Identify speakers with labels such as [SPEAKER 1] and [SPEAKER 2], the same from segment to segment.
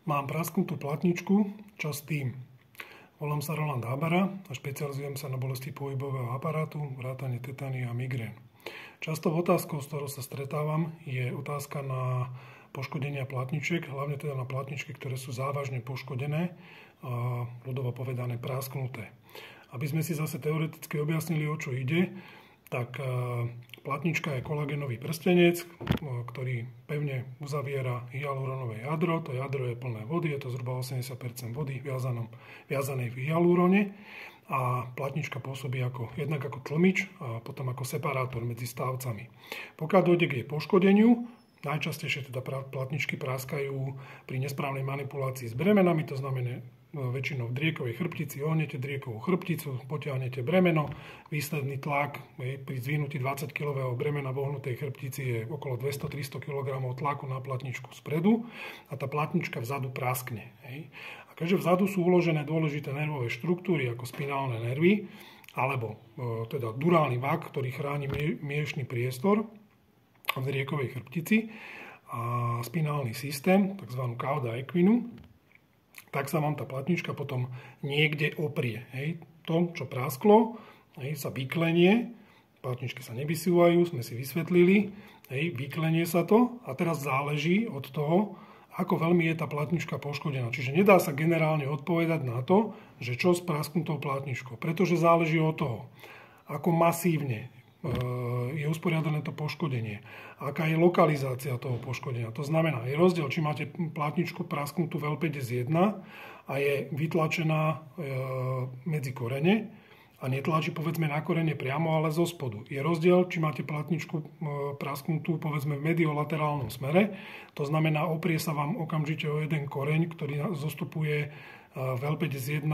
[SPEAKER 1] Mám prasknutú platničku, čo s tým? Volám sa Roland Habara a špecializujem sa na bolesti pohybového aparátu, vrátane tetany a migrén. Často otázkou, s ktorou sa stretávam, je otázka na poškodenia platničiek, hlavne teda na platničky, ktoré sú závažne poškodené, ľudovo povedané prasknuté. Aby sme si zase teoreticky objasnili, o čo ide, tak platnička je kolagénový prstenec, ktorý pevne uzaviera hyaluronové jadro. To jadro je plné vody, je to zhruba 80% vody viazanej v hyalurone. A platnička pôsobí jednak ako tlmič a potom ako separátor medzi stavcami. Pokiaľ dojde k jej poškodeniu, najčastejšie teda platničky praskajú pri nesprávnej manipulácii s bremenami, to znamená väčšinou v driekovej chrbtici, ohnete driekovú chrbticu, potiahnete bremeno, výsledný tlak pri zdvihnutí 20-kilového bremena v ohnutej chrbtici je okolo 200-300 kg tlaku na platničku spredu a tá platnička vzadu praskne. A keďže vzadu sú uložené dôležité nervové štruktúry ako spinálne nervy, alebo teda durálny vak, ktorý chráni miešny priestor v driekovej chrbtici a spinálny systém, tzv. Cauda equinu, tak sa vám tá platnička potom niekde oprie. To, čo prasklo, sa vyklenie, platničky sa nevysúvajú, sme si vysvetlili, vyklenie sa to a teraz záleží od toho, ako veľmi je tá platnička poškodená. Čiže nedá sa generálne odpovedať na to, že čo s prasknutou platničkou, pretože záleží od toho, ako masívne je usporiadané to poškodenie, aká je lokalizácia toho poškodenia. To znamená, je rozdiel, či máte platničku prasknutú v L51 a je vytlačená medzi korene a netlačí povedzme na korene priamo, ale zo spodu. Je rozdiel, či máte platničku prasknutú povedzme v mediolaterálnom smere, to znamená, oprie sa vám okamžite o jeden koreň, ktorý zostupuje v L51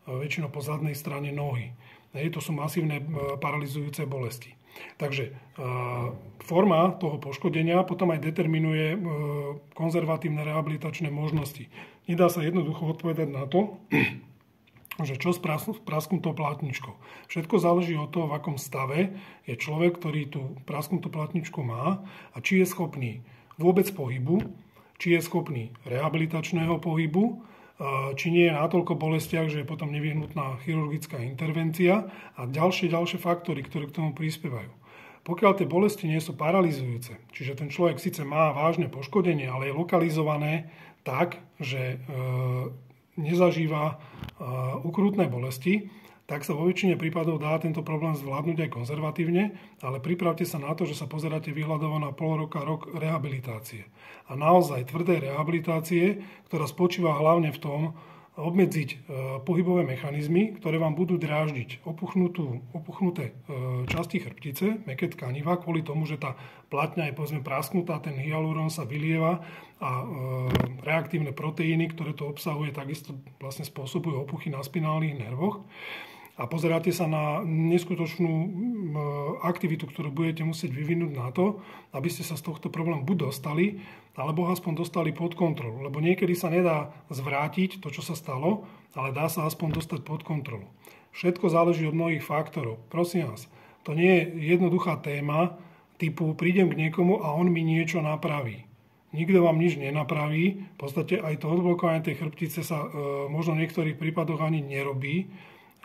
[SPEAKER 1] väčšinou po zadnej strane nohy. To sú masívne paralizujúce bolesti. Takže forma toho poškodenia potom aj determinuje konzervatívne rehabilitačné možnosti. Nedá sa jednoducho odpovedať na to, že čo s prasknutou platničkou. Všetko záleží od toho, v akom stave je človek, ktorý tú prasknutú platničku má a či je schopný vôbec pohybu, či je schopný rehabilitačného pohybu, či nie je natoľko bolestiach, že je potom nevyhnutná chirurgická intervencia a ďalšie faktory, ktoré k tomu prispievajú. Pokiaľ tie bolesti nie sú paralizujúce, čiže ten človek síce má vážne poškodenie, ale je lokalizované tak, že nezažíva ukrutné bolesti, tak sa vo väčšine prípadov dá tento problém zvládnuť aj konzervatívne, ale pripravte sa na to, že sa pozeráte výhľadovo na pol roka, rok rehabilitácie. A naozaj tvrdé rehabilitácie, ktorá spočíva hlavne v tom, obmedziť pohybové mechanizmy, ktoré vám budú dráždiť opuchnuté časti chrbtice, mäkké tkaniva, kvôli tomu, že tá platňa je povedzme prasknutá, ten hyaluron sa vylieva a reaktívne proteíny, ktoré to obsahuje, takisto vlastne spôsobujú opuchy na spinálnych nervoch. A pozeráte sa na neskutočnú aktivitu, ktorú budete musieť vyvinúť na to, aby ste sa z tohto problému buď dostali, alebo aspoň dostali pod kontrolu. Lebo niekedy sa nedá zvrátiť to, čo sa stalo, ale dá sa aspoň dostať pod kontrolu. Všetko záleží od mnohých faktorov. Prosím vás, to nie je jednoduchá téma typu prídem k niekomu a on mi niečo napraví. Nikto vám nič nenapraví. V podstate aj to odblokovanie tej chrbtice sa možno v niektorých prípadoch ani nerobí,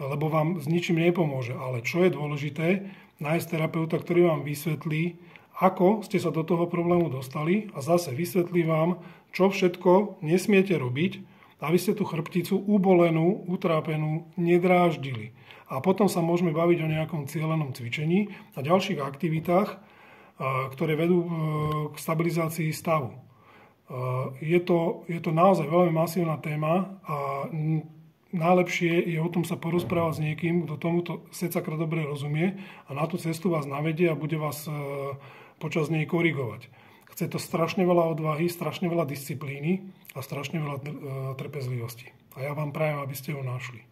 [SPEAKER 1] lebo vám s ničím nepomôže. Ale čo je dôležité, nájsť terapeuta, ktorý vám vysvetlí, ako ste sa do toho problému dostali a zase vysvetlí vám, čo všetko nesmiete robiť, aby ste tú chrbticu ubolenú, utrápenú nedráždili. A potom sa môžeme baviť o nejakom cielenom cvičení a ďalších aktivitách, ktoré vedú k stabilizácii stavu. Je to naozaj veľmi masívna téma a najlepšie je o tom sa porozprávať s niekým, kto tomuto secakra dobre rozumie a na tú cestu vás navedie a bude vás počas nej korigovať. Chce to strašne veľa odvahy, strašne veľa disciplíny a strašne veľa trpezlivosti. A ja vám prajem, aby ste ho našli.